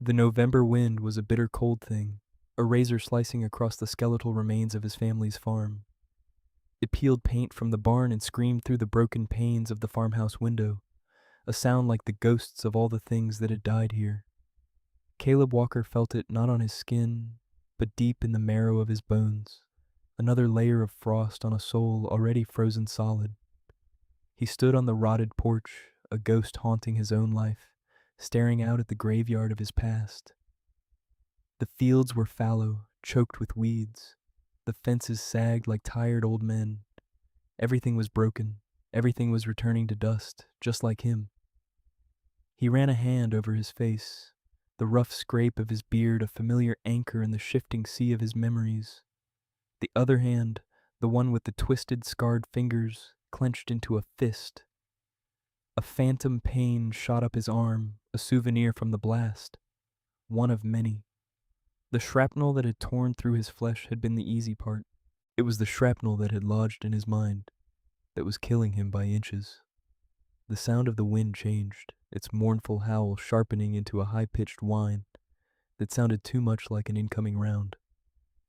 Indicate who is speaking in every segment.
Speaker 1: The November wind was a bitter cold thing, a razor slicing across the skeletal remains of his family's farm. It peeled paint from the barn and screamed through the broken panes of the farmhouse window, a sound like the ghosts of all the things that had died here. Caleb Walker felt it not on his skin, but deep in the marrow of his bones, another layer of frost on a soul already frozen solid. He stood on the rotted porch, a ghost haunting his own life, staring out at the graveyard of his past. The fields were fallow, choked with weeds. The fences sagged like tired old men. Everything was broken. Everything was returning to dust, just like him. He ran a hand over his face, the rough scrape of his beard a familiar anchor in the shifting sea of his memories. The other hand, the one with the twisted, scarred fingers, clenched into a fist. A phantom pain shot up his arm, a souvenir from the blast. One of many. The shrapnel that had torn through his flesh had been the easy part. It was the shrapnel that had lodged in his mind, that was killing him by inches. The sound of the wind changed, its mournful howl sharpening into a high-pitched whine that sounded too much like an incoming round.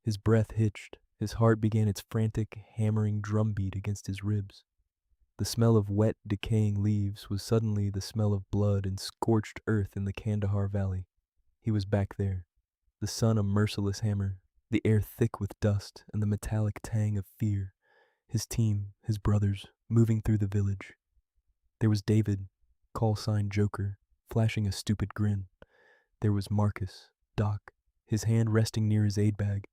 Speaker 1: His breath hitched, his heart began its frantic, hammering drumbeat against his ribs. The smell of wet, decaying leaves was suddenly the smell of blood and scorched earth in the Kandahar Valley. He was back there, the sun a merciless hammer, the air thick with dust and the metallic tang of fear. His team, his brothers, moving through the village. There was David, call sign Joker, flashing a stupid grin. There was Marcus, Doc, his hand resting near his aid bag.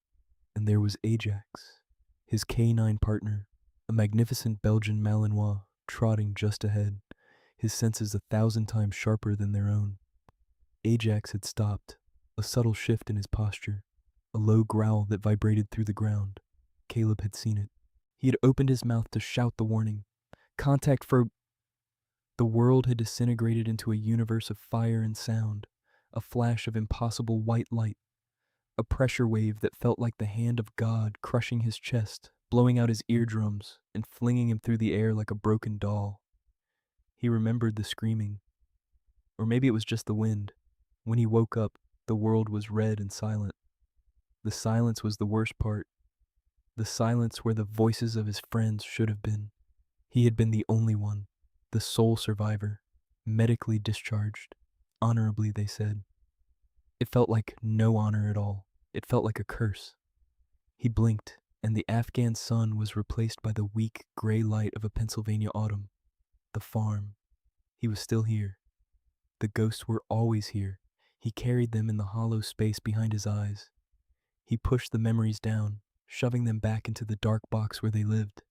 Speaker 1: And there was Ajax, his K9 partner, a magnificent Belgian Malinois, trotting just ahead, his senses 1,000 times sharper than their own. Ajax had stopped, a subtle shift in his posture, a low growl that vibrated through the ground. Caleb had seen it. He had opened his mouth to shout the warning. Contact for... The world had disintegrated into a universe of fire and sound, a flash of impossible white light, a pressure wave that felt like the hand of God crushing his chest, blowing out his eardrums, and flinging him through the air like a broken doll. He remembered the screaming. Or maybe it was just the wind. When he woke up, the world was red and silent. The silence was the worst part. The silence where the voices of his friends should have been. He had been the only one, the sole survivor, medically discharged. Honorably, they said. It felt like no honor at all. It felt like a curse. He blinked, and the Afghan sun was replaced by the weak, gray light of a Pennsylvania autumn. The farm. He was still here. The ghosts were always here. He carried them in the hollow space behind his eyes. He pushed the memories down, shoving them back into the dark box where they lived.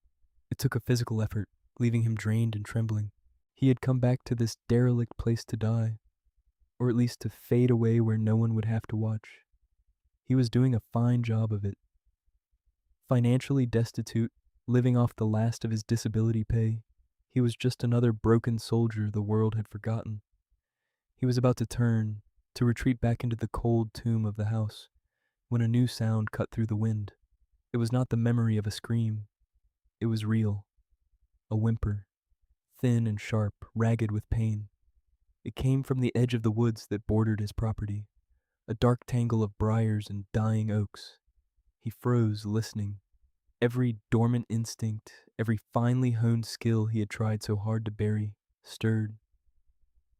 Speaker 1: It took a physical effort, leaving him drained and trembling. He had come back to this derelict place to die, or at least to fade away where no one would have to watch. He was doing a fine job of it. Financially destitute, living off the last of his disability pay, he was just another broken soldier the world had forgotten. He was about to turn, to retreat back into the cold tomb of the house, when a new sound cut through the wind. It was not the memory of a scream. It was real. A whimper, thin and sharp, ragged with pain. It came from the edge of the woods that bordered his property, a dark tangle of briars and dying oaks. He froze, listening. Every dormant instinct, every finely honed skill he had tried so hard to bury, stirred.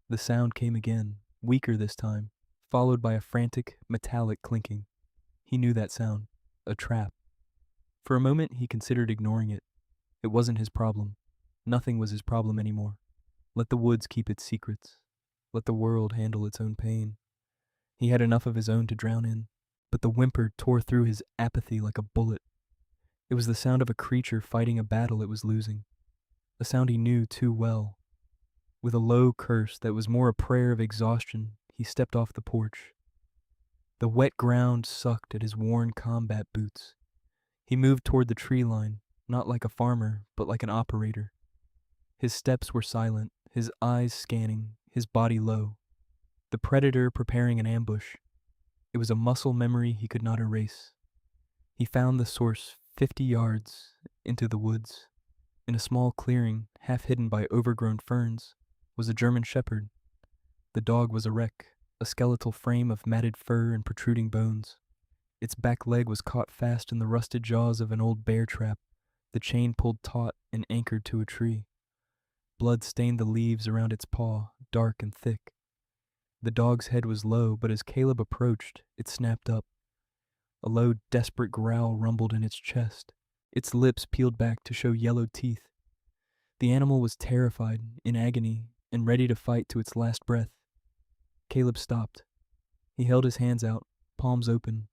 Speaker 1: The sound came again, weaker this time, followed by a frantic, metallic clinking. He knew that sound. A trap. For a moment, he considered ignoring it. It wasn't his problem. Nothing was his problem anymore. Let the woods keep its secrets. Let the world handle its own pain. He had enough of his own to drown in, but the whimper tore through his apathy like a bullet. It was the sound of a creature fighting a battle it was losing, a sound he knew too well. With a low curse that was more a prayer of exhaustion, he stepped off the porch. The wet ground sucked at his worn combat boots. He moved toward the tree line, not like a farmer, but like an operator. His steps were silent, his eyes scanning, his body low. The predator preparing an ambush. It was a muscle memory he could not erase. He found the source 50 yards into the woods. In a small clearing, half hidden by overgrown ferns, was a German shepherd. The dog was a wreck, a skeletal frame of matted fur and protruding bones. Its back leg was caught fast in the rusted jaws of an old bear trap, the chain pulled taut and anchored to a tree. Blood stained the leaves around its paw, dark and thick. The dog's head was low, but as Caleb approached, it snapped up. A low, desperate growl rumbled in its chest. Its lips peeled back to show yellow teeth. The animal was terrified, in agony, and ready to fight to its last breath. Caleb stopped. He held his hands out, palms open.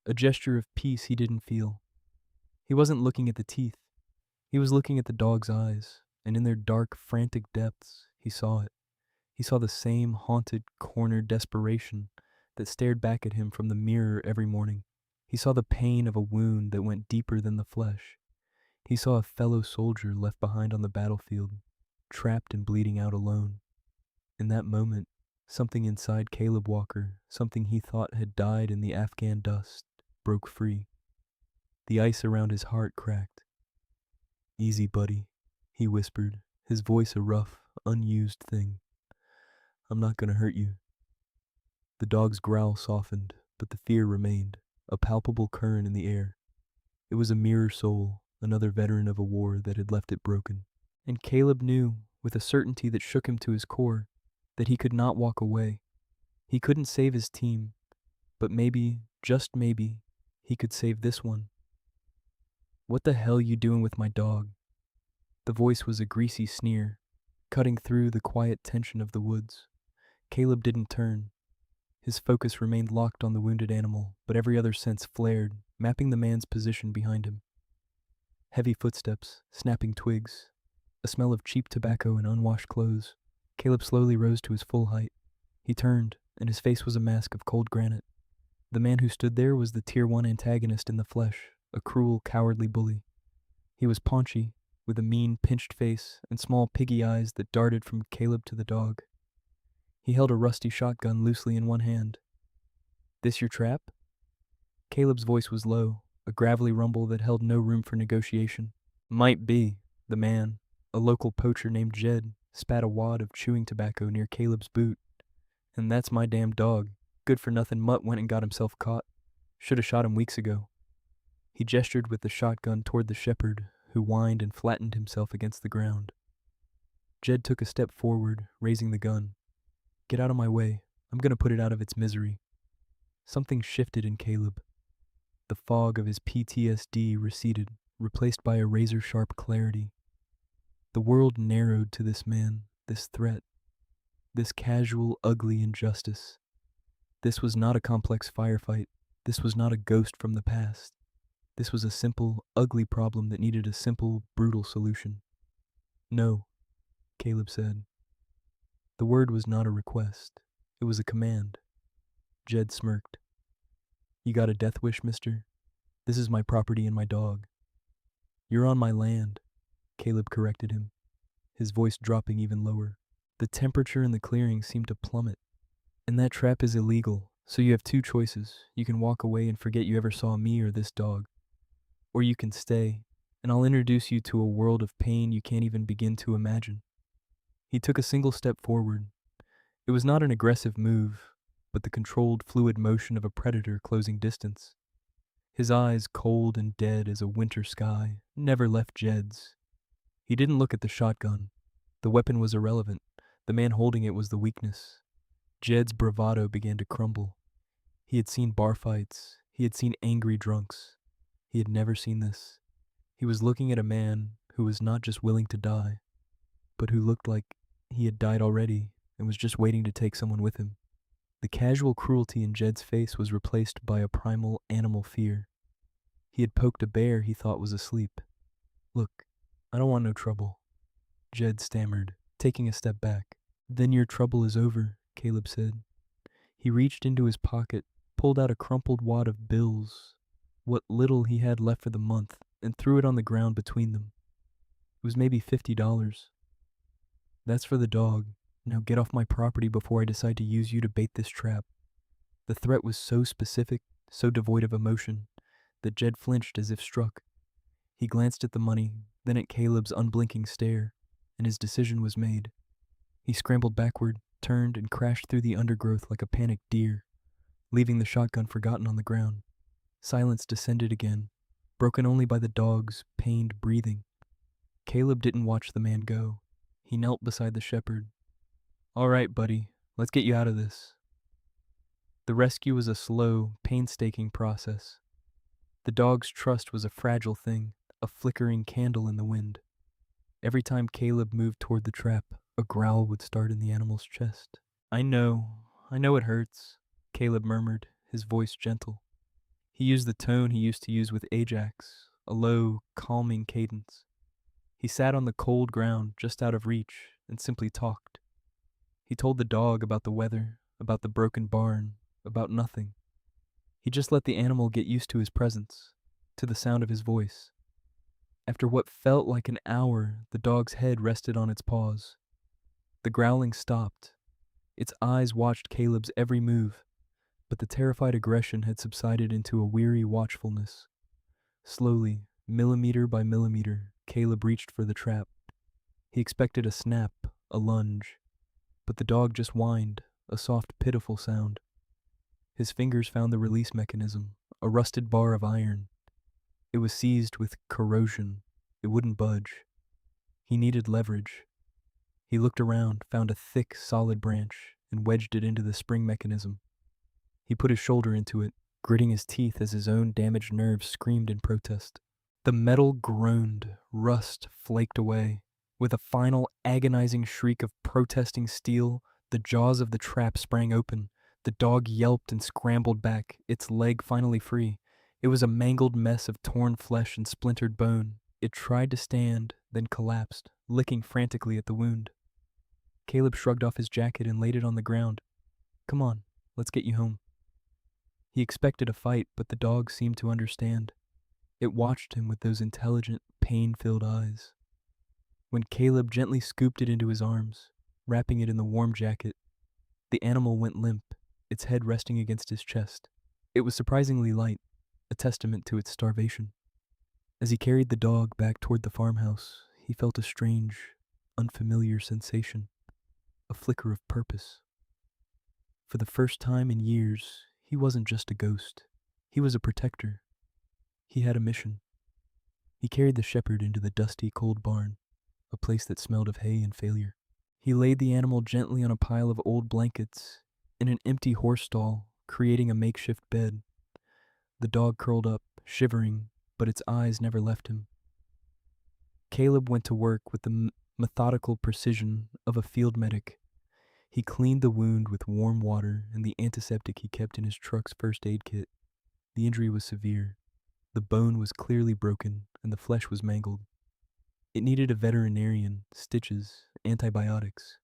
Speaker 1: A gesture of peace he didn't feel. He wasn't looking at the teeth. He was looking at the dog's eyes, and in their dark, frantic depths, he saw it. He saw the same haunted, cornered desperation that stared back at him from the mirror every morning. He saw the pain of a wound that went deeper than the flesh. He saw a fellow soldier left behind on the battlefield, trapped and bleeding out alone. In that moment, something inside Caleb Walker, something he thought had died in the Afghan dust, broke free. The ice around his heart cracked. "Easy, buddy," he whispered, his voice a rough, unused thing. "I'm not gonna hurt you." The dog's growl softened, but the fear remained, a palpable current in the air. It was a mirror soul, another veteran of a war that had left it broken. And Caleb knew, with a certainty that shook him to his core, that he could not walk away. He couldn't save his team, but maybe, just maybe, he could save this one. "What the hell you doing with my dog?" The voice was a greasy sneer, cutting through the quiet tension of the woods. Caleb didn't turn. His focus remained locked on the wounded animal, but every other sense flared, mapping the man's position behind him. Heavy footsteps, snapping twigs, a smell of cheap tobacco and unwashed clothes. Caleb slowly rose to his full height. He turned, and his face was a mask of cold granite. The man who stood there was the Tier 1 antagonist in the flesh, a cruel, cowardly bully. He was paunchy, with a mean, pinched face and small piggy eyes that darted from Caleb to the dog. He held a rusty shotgun loosely in one hand. "This your trap?" Caleb's voice was low, a gravelly rumble that held no room for negotiation. "Might be." The man, a local poacher named Jed, spat a wad of chewing tobacco near Caleb's boot. "And that's my damn dog. Good-for-nothing mutt went and got himself caught. Should have shot him weeks ago." He gestured with the shotgun toward the shepherd, who whined and flattened himself against the ground. Jed took a step forward, raising the gun. "Get out of my way. I'm going to put it out of its misery." Something shifted in Caleb. The fog of his PTSD receded, replaced by a razor-sharp clarity. The world narrowed to this man, this threat, this casual, ugly injustice. This was not a complex firefight. This was not a ghost from the past. This was a simple, ugly problem that needed a simple, brutal solution. "No," Caleb said. The word was not a request. It was a command. Jed smirked. "You got a death wish, mister? This is my property and my dog." "You're on my land," Caleb corrected him, his voice dropping even lower. The temperature in the clearing seemed to plummet. "And that trap is illegal, so you have two choices. You can walk away and forget you ever saw me or this dog. Or you can stay, and I'll introduce you to a world of pain you can't even begin to imagine." He took a single step forward. It was not an aggressive move, but the controlled, fluid motion of a predator closing distance. His eyes, cold and dead as a winter sky, never left Jed's. He didn't look at the shotgun. The weapon was irrelevant. The man holding it was the weakness. Jed's bravado began to crumble. He had seen bar fights. He had seen angry drunks. He had never seen this. He was looking at a man who was not just willing to die, but who looked like he had died already and was just waiting to take someone with him. The casual cruelty in Jed's face was replaced by a primal animal fear. He had poked a bear he thought was asleep. "Look, I don't want no trouble," Jed stammered, taking a step back. "Then your trouble is over," Caleb said. He reached into his pocket, pulled out a crumpled wad of bills, what little he had left for the month, and threw it on the ground between them. It was maybe $50. "That's for the dog. Now get off my property before I decide to use you to bait this trap." The threat was so specific, so devoid of emotion, that Jed flinched as if struck. He glanced at the money, then at Caleb's unblinking stare, and his decision was made. He scrambled backward, turned and crashed through the undergrowth like a panicked deer, leaving the shotgun forgotten on the ground. Silence descended again, broken only by the dog's pained breathing. Caleb didn't watch the man go. He knelt beside the shepherd. "All right, buddy, let's get you out of this." The rescue was a slow, painstaking process. The dog's trust was a fragile thing, a flickering candle in the wind. Every time Caleb moved toward the trap, a growl would start in the animal's chest. I know it hurts," Caleb murmured, his voice gentle. He used the tone he used to use with Ajax, a low, calming cadence. He sat on the cold ground just out of reach and simply talked. He told the dog about the weather, about the broken barn, about nothing. He just let the animal get used to his presence, to the sound of his voice. After what felt like an hour, the dog's head rested on its paws. The growling stopped. Its eyes watched Caleb's every move, but the terrified aggression had subsided into a weary watchfulness. Slowly, millimeter by millimeter, Caleb reached for the trap. He expected a snap, a lunge, but the dog just whined, a soft, pitiful sound. His fingers found the release mechanism, a rusted bar of iron. It was seized with corrosion. It wouldn't budge. He needed leverage. He looked around, found a thick, solid branch, and wedged it into the spring mechanism. He put his shoulder into it, gritting his teeth as his own damaged nerves screamed in protest. The metal groaned, rust flaked away. With a final agonizing shriek of protesting steel, the jaws of the trap sprang open. The dog yelped and scrambled back, its leg finally free. It was a mangled mess of torn flesh and splintered bone. It tried to stand, then collapsed, licking frantically at the wound. Caleb shrugged off his jacket and laid it on the ground. "Come on, let's get you home." He expected a fight, but the dog seemed to understand. It watched him with those intelligent, pain-filled eyes. When Caleb gently scooped it into his arms, wrapping it in the warm jacket, the animal went limp, its head resting against his chest. It was surprisingly light, a testament to its starvation. As he carried the dog back toward the farmhouse, he felt a strange, unfamiliar sensation, a flicker of purpose. For the first time in years, he wasn't just a ghost. He was a protector. He had a mission. He carried the shepherd into the dusty, cold barn, a place that smelled of hay and failure. He laid the animal gently on a pile of old blankets in an empty horse stall, creating a makeshift bed. The dog curled up, shivering, but its eyes never left him. Caleb went to work with the methodical precision of a field medic. He cleaned the wound with warm water and the antiseptic he kept in his truck's first aid kit. The injury was severe. The bone was clearly broken and the flesh was mangled. It needed a veterinarian, stitches, antibiotics.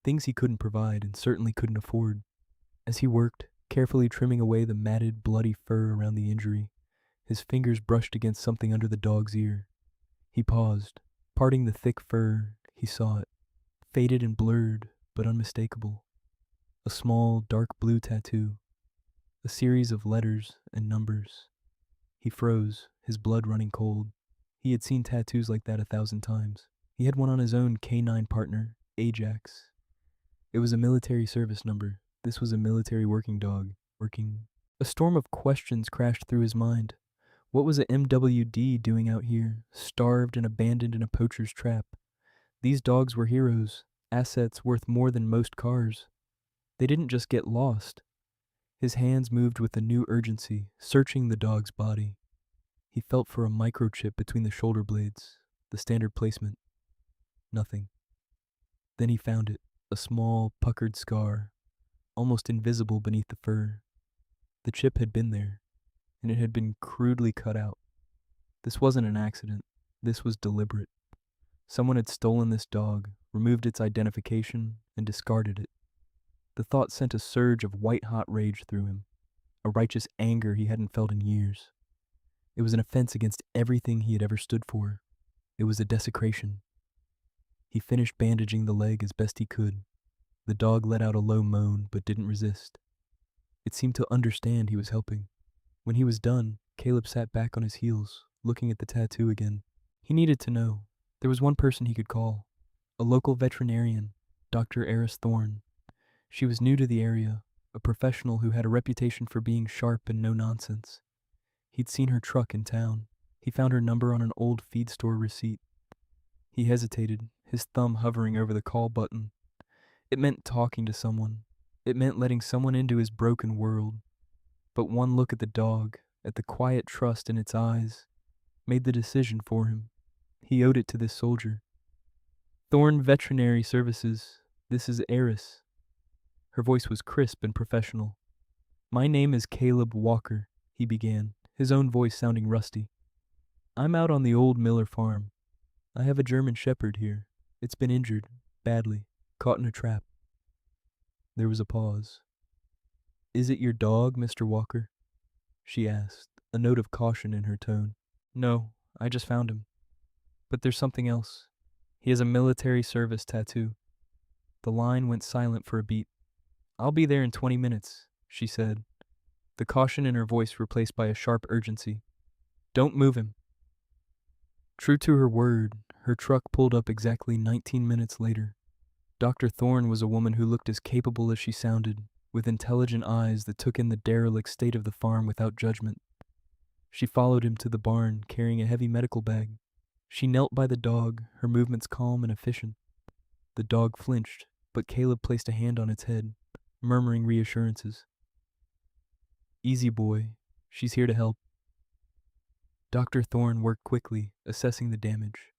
Speaker 1: Things he couldn't provide and certainly couldn't afford. As he worked, carefully trimming away the matted, bloody fur around the injury, his fingers brushed against something under the dog's ear. He paused. Parting the thick fur, he saw it. Faded and blurred, but unmistakable. A small, dark blue tattoo. A series of letters and numbers. He froze, his blood running cold. He had seen tattoos like that 1,000 times. He had one on his own canine partner, Ajax. It was a military service number. This was a military working dog, working. A storm of questions crashed through his mind. What was a MWD doing out here, starved and abandoned in a poacher's trap? These dogs were heroes, assets worth more than most cars. They didn't just get lost. His hands moved with a new urgency, searching the dog's body. He felt for a microchip between the shoulder blades, the standard placement. Nothing. Then he found it, a small, puckered scar, almost invisible beneath the fur. The chip had been there, and it had been crudely cut out. This wasn't an accident. This was deliberate. Someone had stolen this dog, removed its identification, and discarded it. The thought sent a surge of white-hot rage through him, a righteous anger he hadn't felt in years. It was an offense against everything he had ever stood for. It was a desecration. He finished bandaging the leg as best he could. The dog let out a low moan, but didn't resist. It seemed to understand he was helping. When he was done, Caleb sat back on his heels, looking at the tattoo again. He needed to know. There was one person he could call. A local veterinarian, Dr. Eris Thorne. She was new to the area, a professional who had a reputation for being sharp and no nonsense. He'd seen her truck in town. He found her number on an old feed store receipt. He hesitated, his thumb hovering over the call button. It meant talking to someone. It meant letting someone into his broken world. But one look at the dog, at the quiet trust in its eyes, made the decision for him. He owed it to this soldier. Thorn Veterinary Services, this is Eris. Her voice was crisp and professional. My name is Caleb Walker, he began, his own voice sounding rusty. I'm out on the old Miller farm. I have a German Shepherd here. It's been injured, badly, caught in a trap. There was a pause. Is it your dog, Mr. Walker? She asked, a note of caution in her tone. No, I just found him. But there's something else. He has a military service tattoo. The line went silent for a beat. I'll be there in 20 minutes, she said, the caution in her voice replaced by a sharp urgency. Don't move him. True to her word, her truck pulled up exactly 19 minutes later. Dr. Thorne was a woman who looked as capable as she sounded, with intelligent eyes that took in the derelict state of the farm without judgment. She followed him to the barn, carrying a heavy medical bag. She knelt by the dog, her movements calm and efficient. The dog flinched, but Caleb placed a hand on its head, murmuring reassurances. Easy, boy. She's here to help. Dr. Thorne worked quickly, assessing the damage.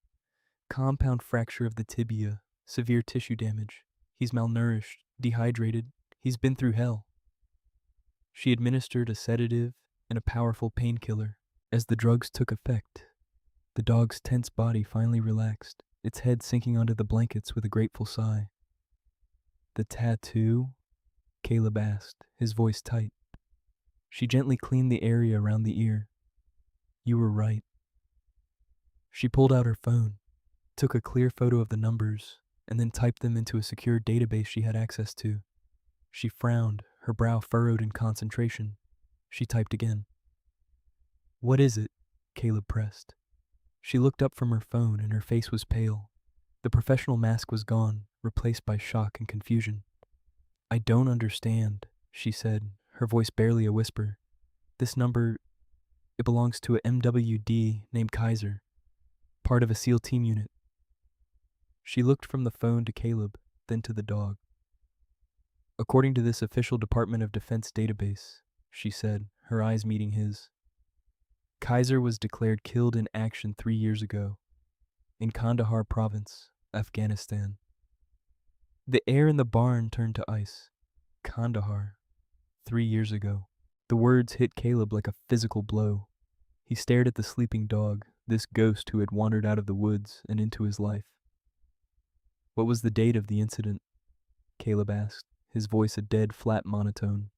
Speaker 1: Compound fracture of the tibia, severe tissue damage. He's malnourished, dehydrated. He's been through hell. She administered a sedative and a powerful painkiller. As the drugs took effect, the dog's tense body finally relaxed, its head sinking onto the blankets with a grateful sigh. The tattoo? Caleb asked, his voice tight. She gently cleaned the area around the ear. You were right. She pulled out her phone, took a clear photo of the numbers, and then typed them into a secure database she had access to. She frowned, her brow furrowed in concentration. She typed again. What is it? Caleb pressed. She looked up from her phone and her face was pale. The professional mask was gone, replaced by shock and confusion. I don't understand, she said, her voice barely a whisper. This number, it belongs to a MWD named Kaiser, part of a SEAL team unit. She looked from the phone to Caleb, then to the dog. According to this official Department of Defense database, she said, her eyes meeting his, Kaiser was declared killed in action 3 years ago, in Kandahar province, Afghanistan. The air in the barn turned to ice. Kandahar, 3 years ago. The words hit Caleb like a physical blow. He stared at the sleeping dog, this ghost who had wandered out of the woods and into his life. What was the date of the incident? Caleb asked, his voice a dead, flat monotone.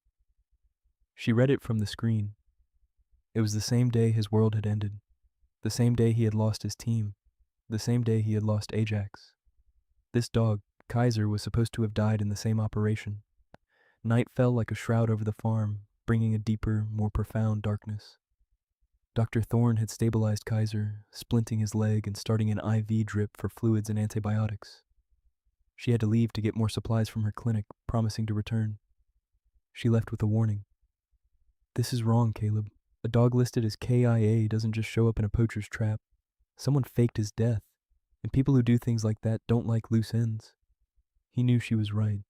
Speaker 1: She read it from the screen. It was the same day his world had ended, the same day he had lost his team, the same day he had lost Ajax. This dog, Kaiser, was supposed to have died in the same operation. Night fell like a shroud over the farm, bringing a deeper, more profound darkness. Dr. Thorne had stabilized Kaiser, splinting his leg and starting an IV drip for fluids and antibiotics. She had to leave to get more supplies from her clinic, promising to return. She left with a warning. This is wrong, Caleb. A dog listed as KIA doesn't just show up in a poacher's trap. Someone faked his death, and people who do things like that don't like loose ends. He knew she was right.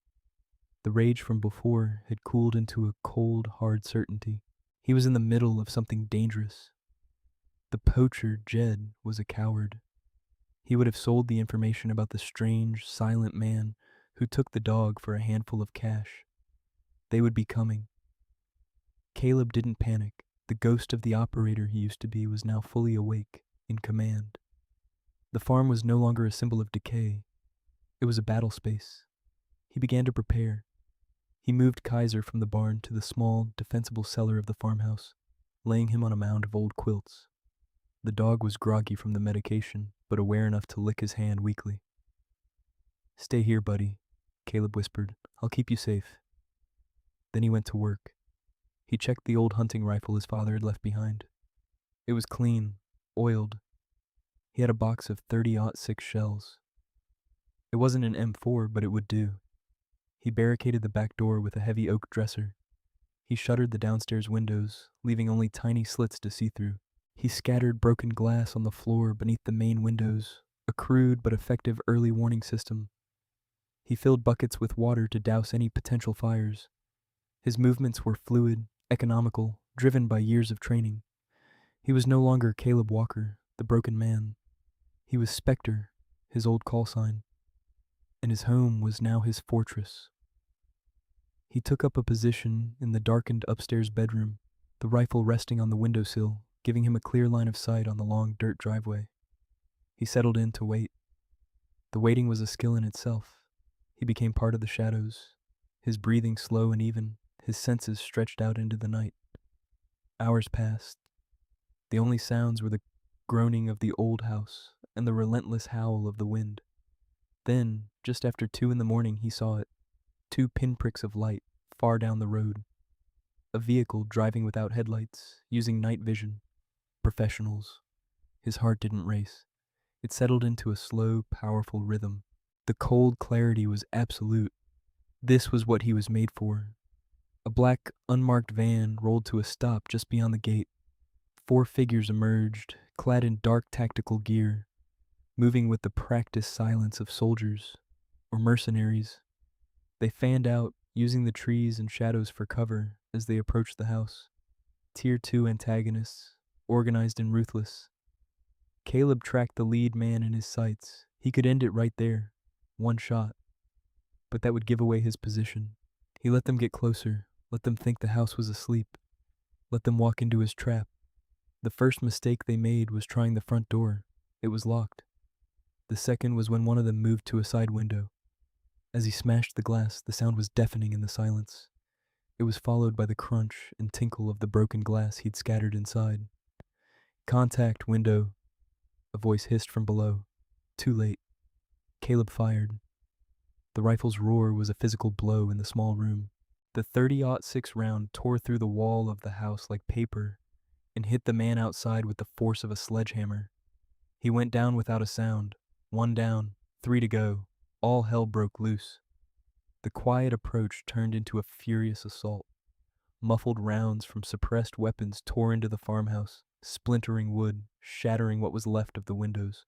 Speaker 1: The rage from before had cooled into a cold, hard certainty. He was in the middle of something dangerous. The poacher, Jed, was a coward. He would have sold the information about the strange, silent man who took the dog for a handful of cash. They would be coming. Caleb didn't panic. The ghost of the operator he used to be was now fully awake, in command. The farm was no longer a symbol of decay. It was a battle space. He began to prepare. He moved Kaiser from the barn to the small, defensible cellar of the farmhouse, laying him on a mound of old quilts. The dog was groggy from the medication, but aware enough to lick his hand weakly. Stay here, buddy, Caleb whispered. I'll keep you safe. Then he went to work. He checked the old hunting rifle his father had left behind. It was clean, oiled. He had a box of 30-06 shells. It wasn't an M4, but it would do. He barricaded the back door with a heavy oak dresser. He shuttered the downstairs windows, leaving only tiny slits to see through. He scattered broken glass on the floor beneath the main windows, a crude but effective early warning system. He filled buckets with water to douse any potential fires. His movements were fluid, economical, driven by years of training. He was no longer Caleb Walker, the broken man. He was Spectre, his old call sign, and his home was now his fortress. He took up a position in the darkened upstairs bedroom, the rifle resting on the windowsill, giving him a clear line of sight on the long dirt driveway. He settled in to wait. The waiting was a skill in itself. He became part of the shadows, his breathing slow and even, his senses stretched out into the night. Hours passed. The only sounds were the groaning of the old house and the relentless howl of the wind. Then, just after 2 a.m, he saw it. 2 pinpricks of light, far down the road. A vehicle driving without headlights, using night vision. Professionals. His heart didn't race. It settled into a slow, powerful rhythm. The cold clarity was absolute. This was what he was made for. A black, unmarked van rolled to a stop just beyond the gate. 4 figures emerged, clad in dark tactical gear, moving with the practiced silence of soldiers or mercenaries. They fanned out, using the trees and shadows for cover as they approached the house. Tier 2 antagonists, organized and ruthless. Caleb tracked the lead man in his sights. He could end it right there, one shot. But that would give away his position. He let them get closer, let them think the house was asleep, let them walk into his trap. The first mistake they made was trying the front door. It was locked. The second was when one of them moved to a side window. As he smashed the glass, the sound was deafening in the silence. It was followed by the crunch and tinkle of the broken glass he'd scattered inside. Contact, window. A voice hissed from below. Too late. Caleb fired. The rifle's roar was a physical blow in the small room. The 30-06 round tore through the wall of the house like paper and hit the man outside with the force of a sledgehammer. He went down without a sound. 1 down, 3 to go. All hell broke loose. The quiet approach turned into a furious assault. Muffled rounds from suppressed weapons tore into the farmhouse, splintering wood, shattering what was left of the windows.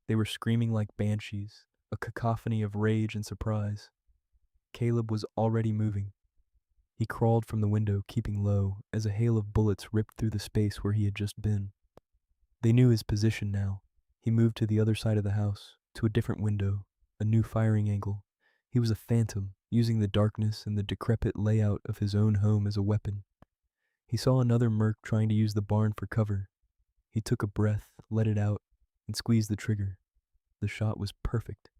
Speaker 1: They were screaming like banshees, a cacophony of rage and surprise. Caleb was already moving. He crawled from the window, keeping low, as a hail of bullets ripped through the space where he had just been. They knew his position now. He moved to the other side of the house, to a different window, a new firing angle. He was a phantom, using the darkness and the decrepit layout of his own home as a weapon. He saw another merc trying to use the barn for cover. He took a breath, let it out, and squeezed the trigger. The shot was perfect.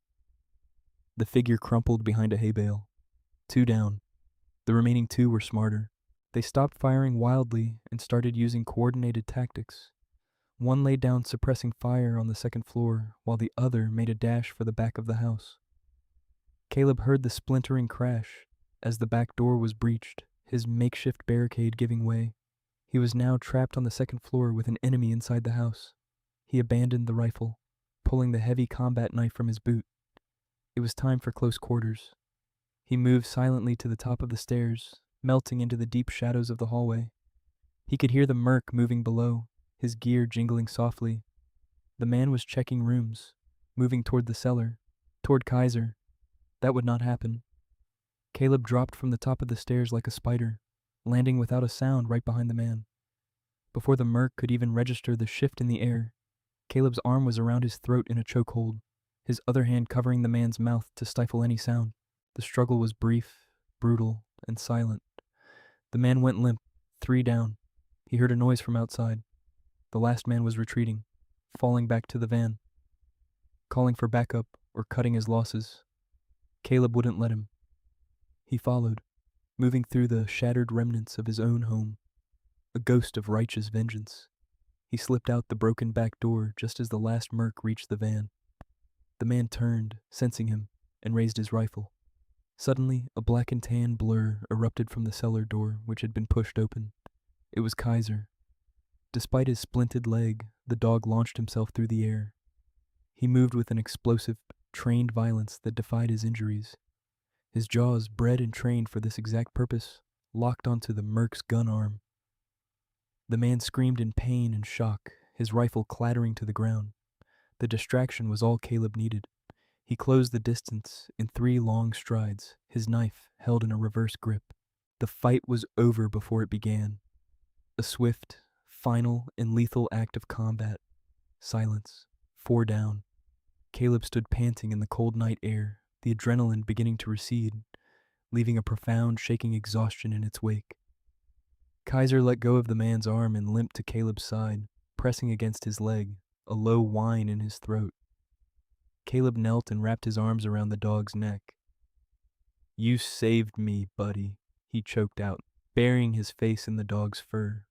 Speaker 1: The figure crumpled behind a hay bale. 2 down. The remaining 2 were smarter. They stopped firing wildly and started using coordinated tactics. One laid down suppressing fire on the second floor, while the other made a dash for the back of the house. Caleb heard the splintering crash as the back door was breached, his makeshift barricade giving way. He was now trapped on the second floor with an enemy inside the house. He abandoned the rifle, pulling the heavy combat knife from his boot. It was time for close quarters. He moved silently to the top of the stairs, melting into the deep shadows of the hallway. He could hear the merc moving below, his gear jingling softly. The man was checking rooms, moving toward the cellar, toward Kaiser. That would not happen. Caleb dropped from the top of the stairs like a spider, landing without a sound right behind the man. Before the merc could even register the shift in the air, Caleb's arm was around his throat in a chokehold, his other hand covering the man's mouth to stifle any sound. The struggle was brief, brutal, and silent. The man went limp, 3 down. He heard a noise from outside. The last man was retreating, falling back to the van, calling for backup or cutting his losses. Caleb wouldn't let him. He followed, moving through the shattered remnants of his own home, a ghost of righteous vengeance. He slipped out the broken back door just as the last merc reached the van. The man turned, sensing him, and raised his rifle. Suddenly, a black and tan blur erupted from the cellar door, which had been pushed open. It was Kaiser. Despite his splinted leg, the dog launched himself through the air. He moved with an explosive, trained violence that defied his injuries. his jaws, bred and trained for this exact purpose, locked onto the Merc's gun arm. The man screamed in pain and shock, his rifle clattering to the ground. The distraction was all Caleb needed. He closed the distance in 3 long strides, his knife held in a reverse grip. The fight was over before it began. A swift, final, and lethal act of combat. Silence. 4 down. Caleb stood panting in the cold night air, the adrenaline beginning to recede, leaving a profound, shaking exhaustion in its wake. Kaiser let go of the man's arm and limped to Caleb's side, pressing against his leg, a low whine in his throat. Caleb knelt and wrapped his arms around the dog's neck. "You saved me, buddy," he choked out, burying his face in the dog's fur.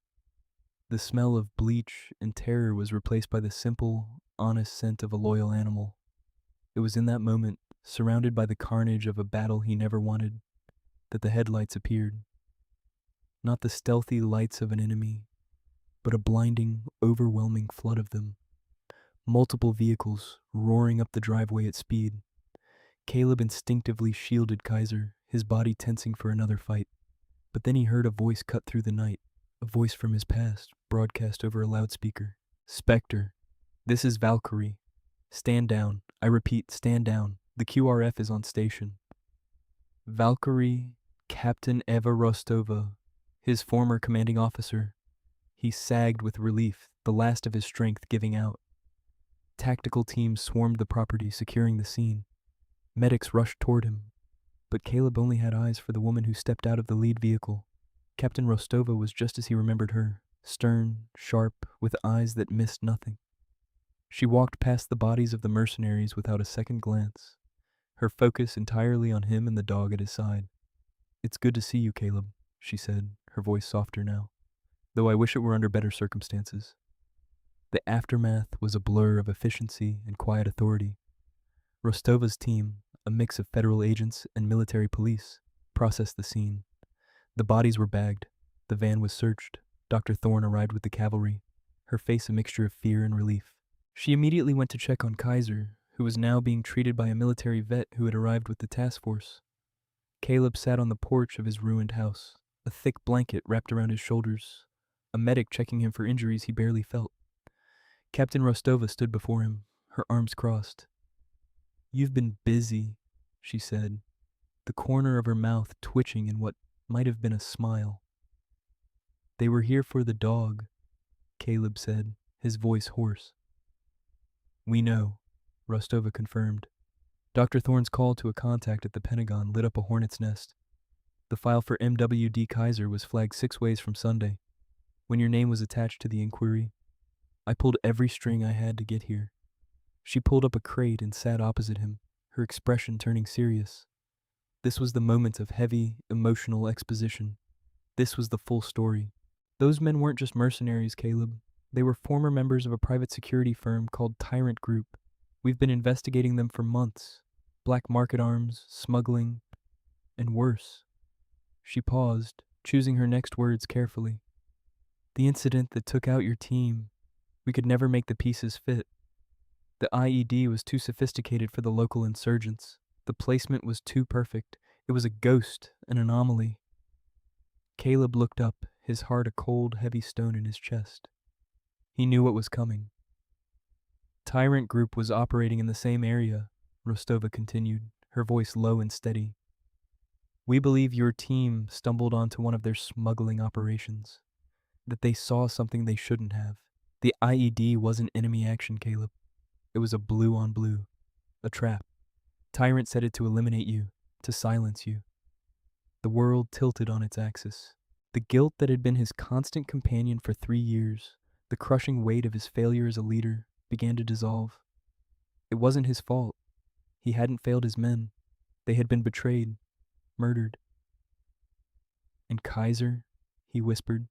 Speaker 1: The smell of bleach and terror was replaced by the simple, honest scent of a loyal animal. It was in that moment, surrounded by the carnage of a battle he never wanted, that the headlights appeared. Not the stealthy lights of an enemy, but a blinding, overwhelming flood of them. Multiple vehicles roaring up the driveway at speed. Caleb instinctively shielded Kaiser, his body tensing for another fight. But then he heard a voice cut through the night, a voice from his past, broadcast over a loudspeaker. "Spectre, this is Valkyrie. Stand down. I repeat, stand down. The QRF is on station." Valkyrie, Captain Eva Rostova, his former commanding officer. He sagged with relief, the last of his strength giving out. Tactical teams swarmed the property, securing the scene. Medics rushed toward him, but Caleb only had eyes for the woman who stepped out of the lead vehicle. Captain Rostova was just as he remembered her, stern, sharp, with eyes that missed nothing. She walked past the bodies of the mercenaries without a second glance, her focus entirely on him and the dog at his side. "It's good to see you, Caleb," she said, her voice softer now, "though I wish it were under better circumstances." The aftermath was a blur of efficiency and quiet authority. Rostova's team, a mix of federal agents and military police, processed the scene. The bodies were bagged. The van was searched. Dr. Thorne arrived with the cavalry, her face a mixture of fear and relief. She immediately went to check on Kaiser, who was now being treated by a military vet who had arrived with the task force. Caleb sat on the porch of his ruined house, a thick blanket wrapped around his shoulders, a medic checking him for injuries he barely felt. Captain Rostova stood before him, her arms crossed. "You've been busy," she said, the corner of her mouth twitching in what might have been a smile. "They were here for the dog," Caleb said, his voice hoarse. "We know," Rostova confirmed. Dr. Thorne's call to a contact at the Pentagon lit up a hornet's nest. The file for MWD Kaiser was flagged 6 ways from Sunday. When your name was attached to the inquiry, I pulled every string I had to get here. She pulled up a crate and sat opposite him, her expression turning serious. This was the moment of heavy, emotional exposition. This was the full story. Those men weren't just mercenaries, Caleb. They were former members of a private security firm called Tyrant Group. We've been investigating them for months. Black market arms, smuggling, and worse. She paused, choosing her next words carefully. "The incident that took out your team, we could never make the pieces fit. The IED was too sophisticated for the local insurgents. The placement was too perfect. It was a ghost, an anomaly." Caleb looked up, his heart a cold, heavy stone in his chest. He knew what was coming. Tyrant Group was operating in the same area, Rostova continued, her voice low and steady. "We believe your team stumbled onto one of their smuggling operations, that they saw something they shouldn't have. The IED wasn't enemy action, Caleb. It was a blue on blue, a trap. Tyrant set it to eliminate you, to silence you." The world tilted on its axis. The guilt that had been his constant companion for 3 years, the crushing weight of his failure as a leader, began to dissolve. It wasn't his fault. He hadn't failed his men. They had been betrayed, murdered. "And Kaiser," he whispered.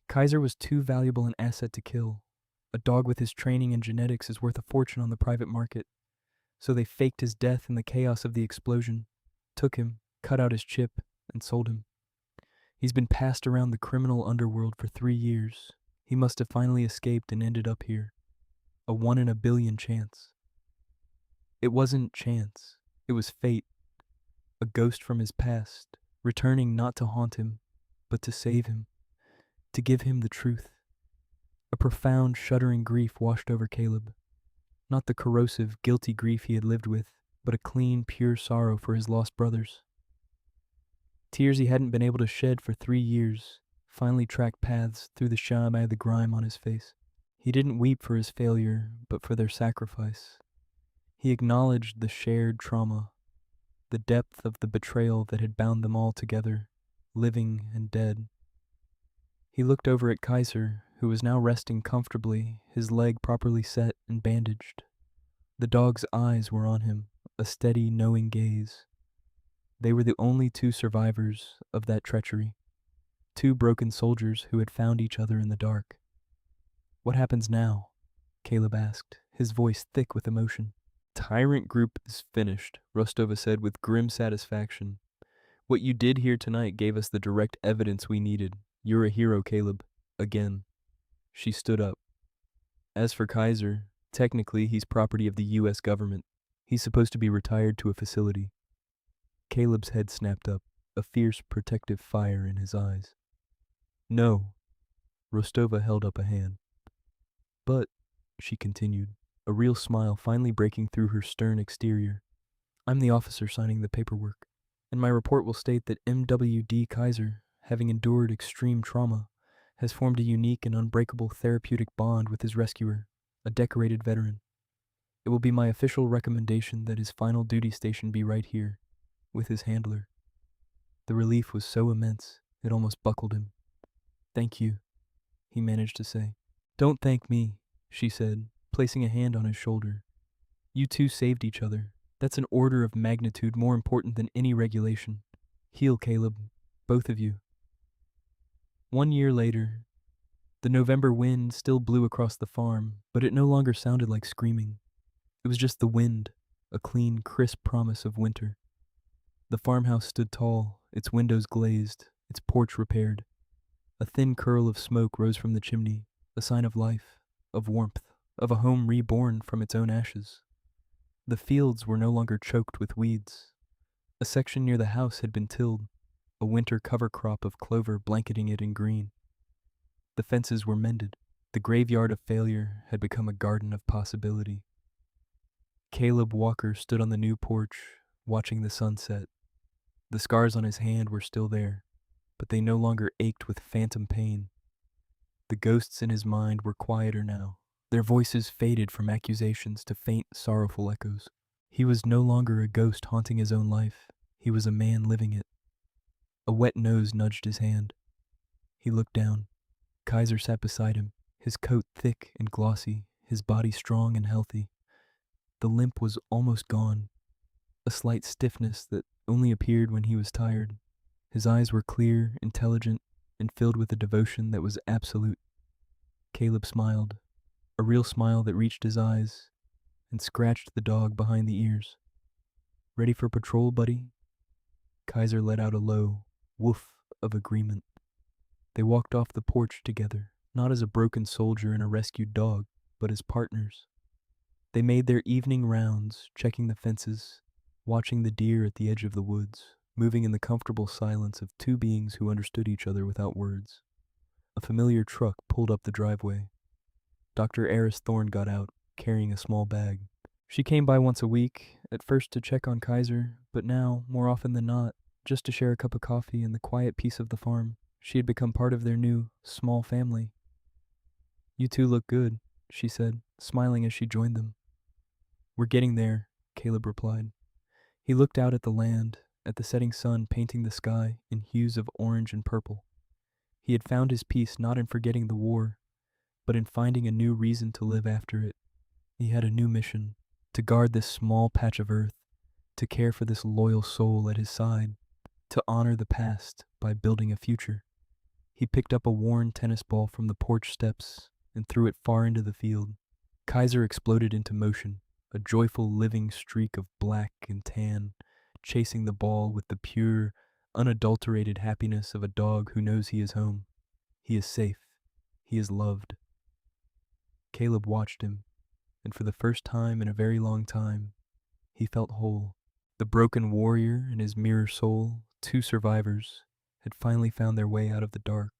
Speaker 1: "Kaiser was too valuable an asset to kill. A dog with his training and genetics is worth a fortune on the private market. So they faked his death in the chaos of the explosion, took him, cut out his chip, and sold him. He's been passed around the criminal underworld for 3 years. He must have finally escaped and ended up here. A 1 in a billion chance." It wasn't chance. It was fate. a ghost from his past, returning not to haunt him, but to save him, to give him the truth. A profound, shuddering grief washed over Caleb, not the corrosive, guilty grief he had lived with, but a clean, pure sorrow for his lost brothers. Tears he hadn't been able to shed for 3 years finally tracked paths through the shame of the grime on his face. He didn't weep for his failure, but for their sacrifice. He acknowledged the shared trauma, the depth of the betrayal that had bound them all together, living and dead. He looked over at Kaiser, who was now resting comfortably, his leg properly set and bandaged. The dog's eyes were on him, a steady, knowing gaze. They were the only 2 survivors of that treachery, 2 broken soldiers who had found each other in the dark. "What happens now?" Caleb asked, his voice thick with emotion. "Tyrant group is finished," Rostova said with grim satisfaction. "What you did here tonight gave us the direct evidence we needed. You're a hero, Caleb. Again." She stood up. "As for Kaiser, technically he's property of the U.S. government. He's supposed to be retired to a facility." Caleb's head snapped up, a fierce protective fire in his eyes. "No." Rostova held up a hand. "But," she continued, a real smile finally breaking through her stern exterior, "I'm the officer signing the paperwork, and my report will state that MWD Kaiser, having endured extreme trauma, has formed a unique and unbreakable therapeutic bond with his rescuer, a decorated veteran. It will be my official recommendation that his final duty station be right here, with his handler." The relief was so immense, it almost buckled him. "Thank you," he managed to say. "Don't thank me," she said, placing a hand on his shoulder. "You 2 saved each other. That's an order of magnitude more important than any regulation. Heal, Caleb, both of you." 1 year later, the November wind still blew across the farm, but it no longer sounded like screaming. It was just the wind, a clean, crisp promise of winter. The farmhouse stood tall, its windows glazed, its porch repaired. A thin curl of smoke rose from the chimney, a sign of life, of warmth, of a home reborn from its own ashes. The fields were no longer choked with weeds. A section near the house had been tilled, a winter cover crop of clover blanketing it in green. The fences were mended. The graveyard of failure had become a garden of possibility. Caleb Walker stood on the new porch, watching the sunset. The scars on his hand were still there, but they no longer ached with phantom pain. The ghosts in his mind were quieter now. Their voices faded from accusations to faint, sorrowful echoes. He was no longer a ghost haunting his own life. He was a man living it. A wet nose nudged his hand. He looked down. Kaiser sat beside him, his coat thick and glossy, his body strong and healthy. The limp was almost gone, a slight stiffness that only appeared when he was tired. His eyes were clear, intelligent, and filled with a devotion that was absolute. Caleb smiled, a real smile that reached his eyes, and scratched the dog behind the ears. "Ready for patrol, buddy?" Kaiser let out a low woof of agreement. They walked off the porch together, not as a broken soldier and a rescued dog, but as partners. They made their evening rounds, checking the fences, watching the deer at the edge of the woods, moving in the comfortable silence of 2 beings who understood each other without words. A familiar truck pulled up the driveway. Dr. Eris Thorne got out, carrying a small bag. She came by once a week, at first to check on Kaiser, but now, more often than not, just to share a cup of coffee in the quiet peace of the farm. She had become part of their new, small family. "You 2 look good," she said, smiling as she joined them. "We're getting there," Caleb replied. He looked out at the land, at the setting sun painting the sky in hues of orange and purple. He had found his peace not in forgetting the war, but in finding a new reason to live after it. He had a new mission, to guard this small patch of earth, to care for this loyal soul at his side, to honor the past by building a future. He picked up a worn tennis ball from the porch steps and threw it far into the field. Kaiser exploded into motion, a joyful living streak of black and tan, chasing the ball with the pure, unadulterated happiness of a dog who knows he is home. He is safe. He is loved. Caleb watched him, and for the first time in a very long time, he felt whole. The broken warrior and his mirror soul, two survivors, had finally found their way out of the dark.